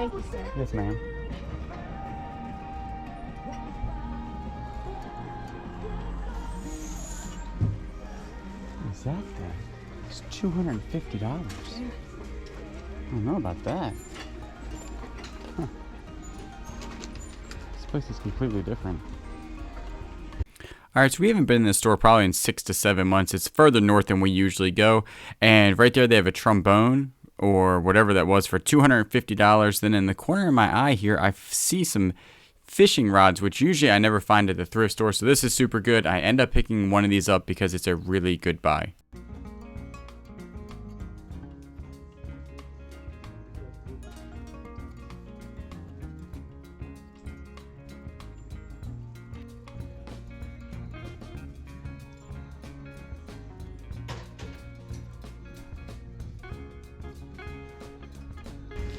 Thank you, sir. Yes, ma'am. What is that thing? It's $250. I don't know about that. Huh. This place is completely different. Alright, so we haven't been in this store probably in 6 to 7 months. It's further north than we usually go. And right there they have a trombone or whatever that was for $250. Then in the corner of my eye here, I see some fishing rods, which usually I never find at the thrift store. So this is super good. I end up picking one of these up because it's a really good buy.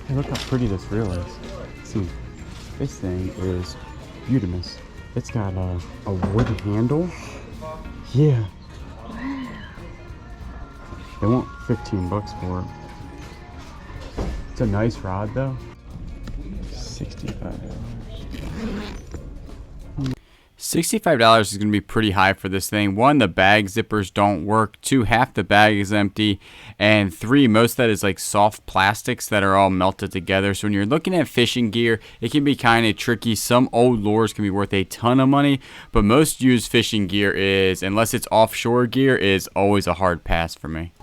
Hey, look how pretty this reel is. See, this thing is beautiful. It's got a wooden handle. Yeah. Wow. They want $15 for it. It's a nice rod though. $65. $65 is going to be pretty high for this thing. 1, the bag zippers don't work. 2, half the bag is empty. And 3, most of that is like soft plastics that are all melted together. So when you're looking at fishing gear, it can be kind of tricky. Some old lures can be worth a ton of money, but most used fishing gear is, unless it's offshore gear, is always a hard pass for me.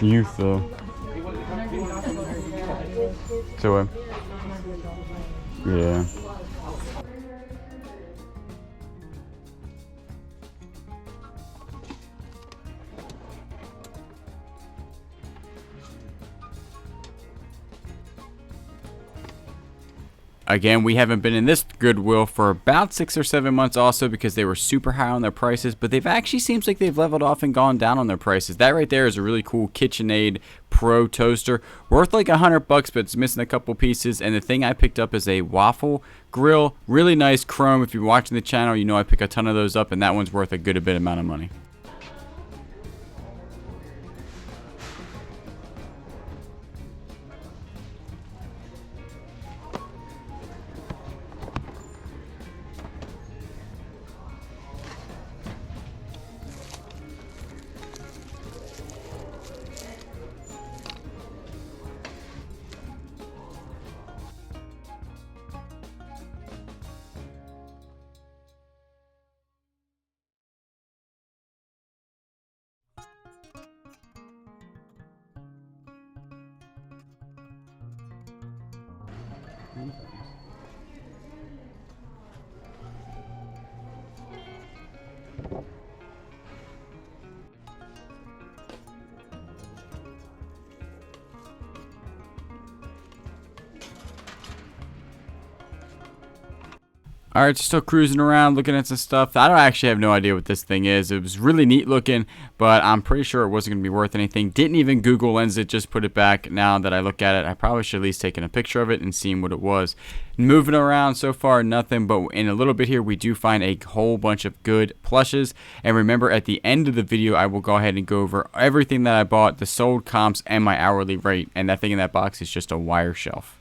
Youth though. So yeah. Again, we haven't been in this Goodwill for about 6 or 7 months also because they were super high on their prices, but they've actually seems like they've leveled off and gone down on their prices. That right there is a really cool KitchenAid Pro toaster, worth like $100, but it's missing a couple pieces. And the thing I picked up is a waffle grill, really nice chrome. If you're watching the channel, you know I pick a ton of those up, and that one's worth a good bit amount of money. Alright, still cruising around looking at some stuff. I don't actually have no idea what this thing is. It was really neat looking, but I'm pretty sure it wasn't going to be worth anything. Didn't even Google Lens it, just put it back. Now that I look at it, I probably should at least taken a picture of it and seen what it was. Moving around so far, nothing, but in a little bit here, we do find a whole bunch of good plushes. And remember, at the end of the video, I will go ahead and go over everything that I bought, the sold comps, and my hourly rate. And that thing in that box is just a wire shelf.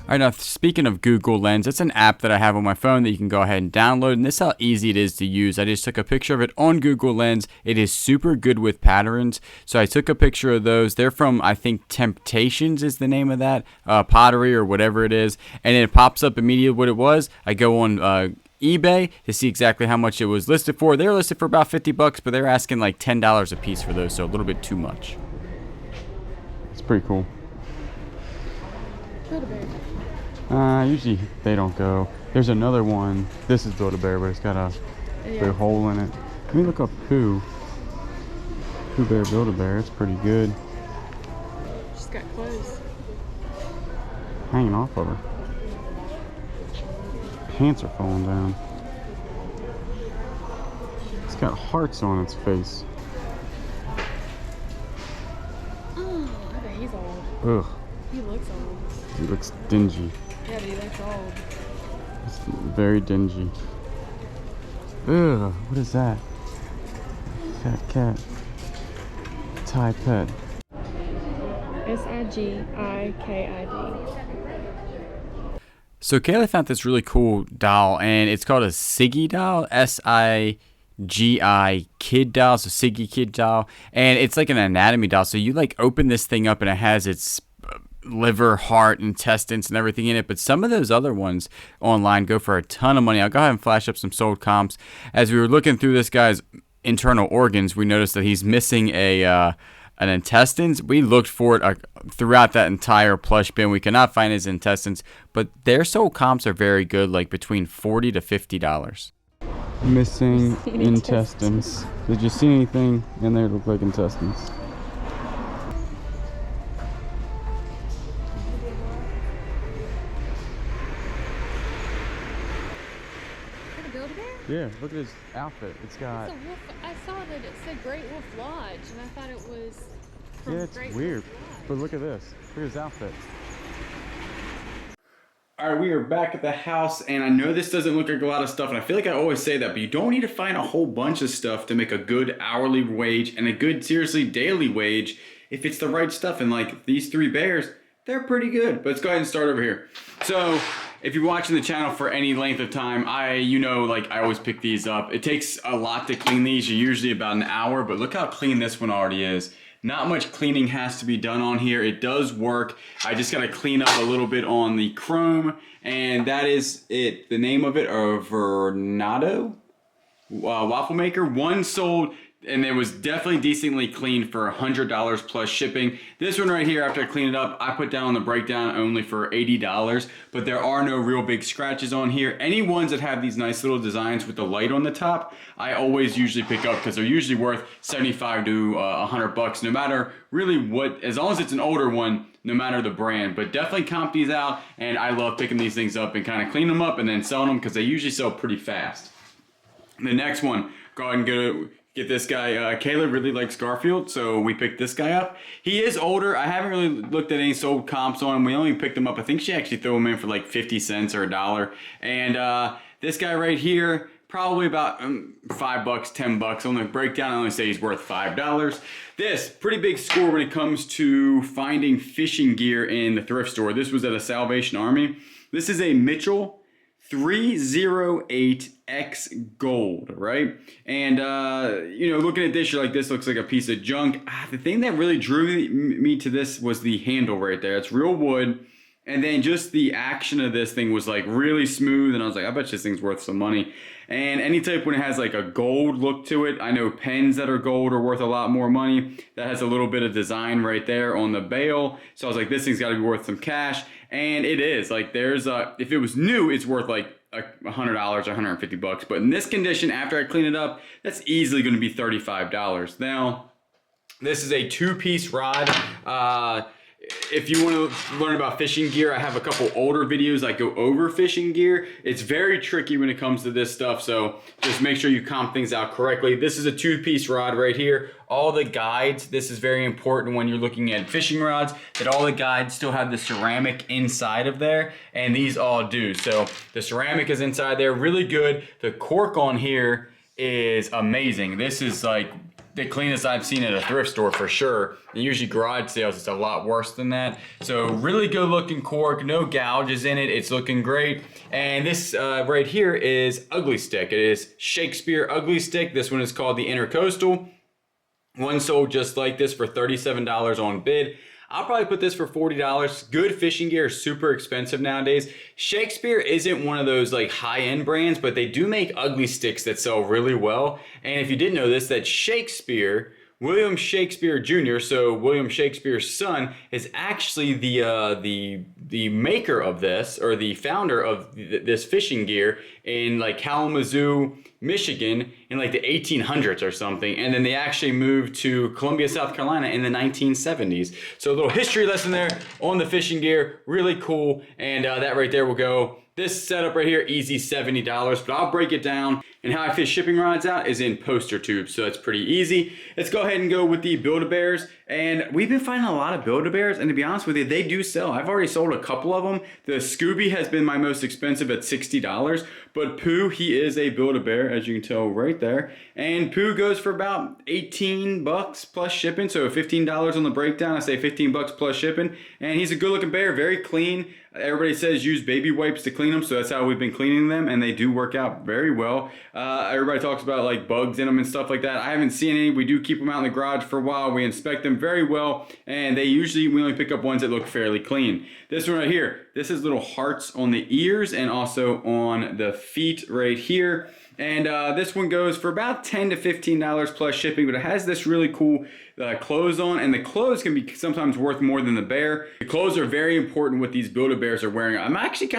Alright, now speaking of Google Lens, it's an app that I have on my phone that you can go ahead and download, and this is how easy it is to use. I just took a picture of it on Google Lens. It is super good with patterns, so I took a picture of those. They're from, I think, Temptations is the name of that, pottery or whatever it is, and it pops up immediately what it was. I go on eBay to see exactly how much it was listed for. They were listed for about $50, but they're asking like $10 a piece for those, so a little bit too much. It's pretty cool. Usually they don't go. There's another one. This is Build-A-Bear, but it's got a big hole in it. Let me look up Pooh Bear Build-A-Bear. It's pretty good. She's got clothes hanging off of her. Pants are falling down. It's got hearts on its face. Oh, I bet he's old. Ugh. He looks old. He looks dingy. Yeah, but he looks old. It's very dingy. Ugh, what is that? Fat cat. Thai pet. Sigikid. So Kayla found this really cool doll, and it's called a Siggy doll. Siggi kid doll, so Siggy kid doll, and it's like an anatomy doll. So you like open this thing up, and it has its liver, heart, intestines, and everything in it. But some of those other ones online go for a ton of money. I'll go ahead and flash up some sold comps. As we were looking through this guy's internal organs, we noticed that he's missing an intestines. We looked for it throughout that entire plush bin. We could not find his intestines, but their sold comps are very good, like between $40 to $50. Missing intestines. Did you see anything in there that looked like intestines? Yeah, look at his outfit. It's got... It's a wolf. I saw that it said Great Wolf Lodge, and I thought it was from Yeah, it's Great weird. Wolf Lodge. But look at this. Look at his outfit. Alright, we are back at the house, and I know this doesn't look like a lot of stuff, and I feel like I always say that, but you don't need to find a whole bunch of stuff to make a good hourly wage and a good, seriously, daily wage if it's the right stuff. And like these three bears, they're pretty good. But let's go ahead and start over here. So, if you're watching the channel for any length of time, I always pick these up. It takes a lot to clean these. You're usually about an hour, but look how clean this one already is. Not much cleaning has to be done on here. It does work. I just gotta clean up a little bit on the chrome, and that is it. The name of it, Vernado waffle maker. One sold, and it was definitely decently clean for $100 plus shipping. This one right here, after I clean it up, I put down on the breakdown only for $80, but there are no real big scratches on here. Any ones that have these nice little designs with the light on the top, I always usually pick up because they're usually worth 75 to 100 bucks, no matter really what, as long as it's an older one, no matter the brand. But definitely comp these out, and I love picking these things up and kind of clean them up and then selling them because they usually sell pretty fast. The next one, go ahead and get this guy. Kayla really likes Garfield, so we picked this guy up. He is older. I haven't really looked at any sold comps on him. We only picked him up. I think she actually threw him in for like 50 cents or $1. And this guy right here, probably about $5, $10 on the breakdown. I only say he's worth $5. This, pretty big score when it comes to finding fishing gear in the thrift store. This was at a Salvation Army. This is a Mitchell 308X Gold, right? And, looking at this, you're like, this looks like a piece of junk. The thing that really drew me to this was the handle right there. It's real wood. And then just the action of this thing was like really smooth. And I was like, I bet this thing's worth some money. And any type when it has like a gold look to it, I know pens that are gold are worth a lot more money. That has a little bit of design right there on the bail. So I was like, this thing's got to be worth some cash. And it is. Like there's if it was new, it's worth like $100 or 150 bucks. But in this condition, after I clean it up, that's easily going to be $35. Now, this is a two-piece rod. If you want to learn about fishing gear, I have a couple older videos that go over fishing gear. It's very tricky when it comes to this stuff, so just make sure you comp things out correctly. This is a two-piece rod right here. All the guides, this is very important when you're looking at fishing rods, that all the guides still have the ceramic inside of there, and these all do. So the ceramic is inside there, really good. The cork on here is amazing. This is like the cleanest I've seen at a thrift store for sure. And usually garage sales, it's a lot worse than that. So really good looking cork, no gouges in it. It's looking great. And this right here is Ugly Stick. It is Shakespeare Ugly Stick. This one is called the Intercoastal. One sold just like this for $37 on bid. I'll probably put this for $40. Good fishing gear is super expensive nowadays. Shakespeare isn't one of those like high-end brands, but they do make ugly sticks that sell really well. And if you didn't know this, that Shakespeare, William Shakespeare Jr., so William Shakespeare's son, is actually the maker of this, or the founder of this fishing gear in like Kalamazoo, Michigan in like the 1800s or something, and then they actually moved to Columbia, South Carolina in the 1970s. So a little history lesson there on the fishing gear, really cool, and that right there will go. This setup right here, easy $70, but I'll break it down. And how I fish shipping rods out is in poster tubes, so it's pretty easy. Let's go ahead and go with the Build-A-Bears. And we've been finding a lot of Build-A-Bears, and to be honest with you, they do sell. I've already sold a couple of them. The Scooby has been my most expensive at $60, but Pooh, he is a Build-A-Bear, as you can tell right there. And Pooh goes for about 18 bucks plus shipping, so $15 on the breakdown. I say 15 bucks plus shipping. And he's a good-looking bear, very clean. Everybody says use baby wipes to clean them, so that's how we've been cleaning them, and they do work out very well. Everybody talks about like bugs in them and stuff like that. I haven't seen any. We do keep them out in the garage for a while. We inspect them very well, and we only pick up ones that look fairly clean. This one right here, this is little hearts on the ears and also on the feet right here. And this one goes for about $10 to $15 plus shipping, but it has this really cool clothes on, and the clothes can be sometimes worth more than the bear. The clothes are very important what these Build-A-Bears are wearing. I'm actually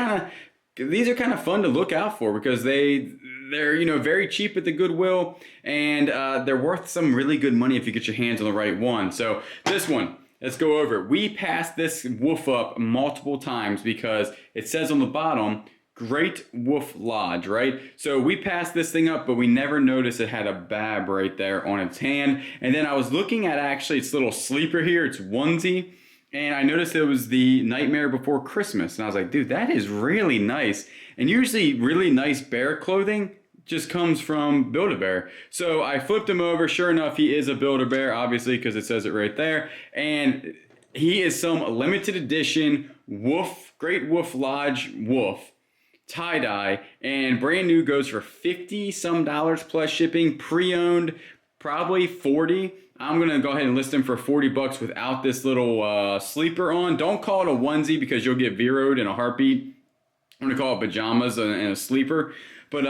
these are kind of fun to look out for because they're very cheap at the Goodwill, and they're worth some really good money if you get your hands on the right one. So this one, let's go over it. We passed this woof up multiple times because it says on the bottom, Great Wolf Lodge, right? So we passed this thing up, but we never noticed it had a bab right there on its hand. And then I was looking at actually its little sleeper here, its onesie, and I noticed it was the Nightmare Before Christmas. And I was like, dude, that is really nice. And usually really nice bear clothing just comes from Build-A-Bear. So I flipped him over. Sure enough, he is a Build-A-Bear, obviously, because it says it right there. And he is some limited edition Great Wolf Lodge wolf. Tie-dye, and brand new goes for $50 some plus shipping. Pre-owned probably $40. I'm gonna go ahead and list them for $40 without this little sleeper on. Don't call it a onesie because you'll get zeroed in a heartbeat. I'm gonna call it pajamas and a sleeper, but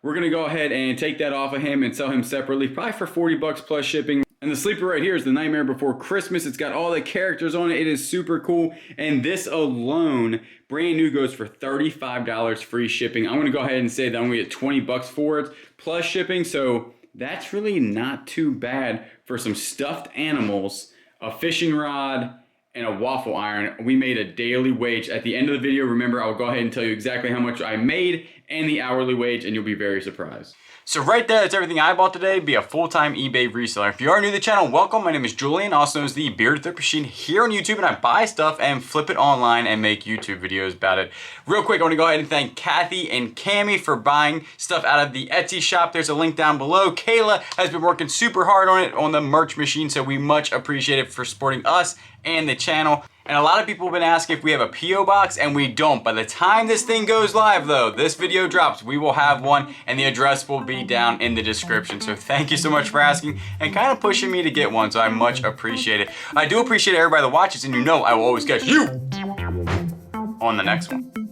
we're gonna go ahead and take that off of him and sell him separately, probably for $40 plus shipping. And the sleeper right here is the Nightmare Before Christmas. It's got all the characters on it. It is super cool. And this alone, brand new, goes for $35 free shipping. I'm going to go ahead and say that I'm going to get $20 for it plus shipping. So that's really not too bad for some stuffed animals, a fishing rod, and a waffle iron. We made a daily wage. At the end of the video, remember, I'll go ahead and tell you exactly how much I made and the hourly wage, and you'll be very surprised. So right there, that's everything I bought today. Be a full-time eBay reseller. If you are new to the channel, welcome. My name is Julian, also known as the Bearded Thrift Machine here on YouTube, and I buy stuff and flip it online and make YouTube videos about it. Real quick, I want to go ahead and thank Kathy and Cammie for buying stuff out of the Etsy shop. There's a link down below. Kayla has been working super hard on it on the merch machine, so we much appreciate it for supporting us and the channel. And a lot of people have been asking if we have a P.O. box, and we don't. By the time this thing goes live, though, this video drops, we will have one, and the address will be down in the description. So thank you so much for asking and kind of pushing me to get one, so I much appreciate it. I do appreciate everybody that watches, and you know I will always catch you on the next one.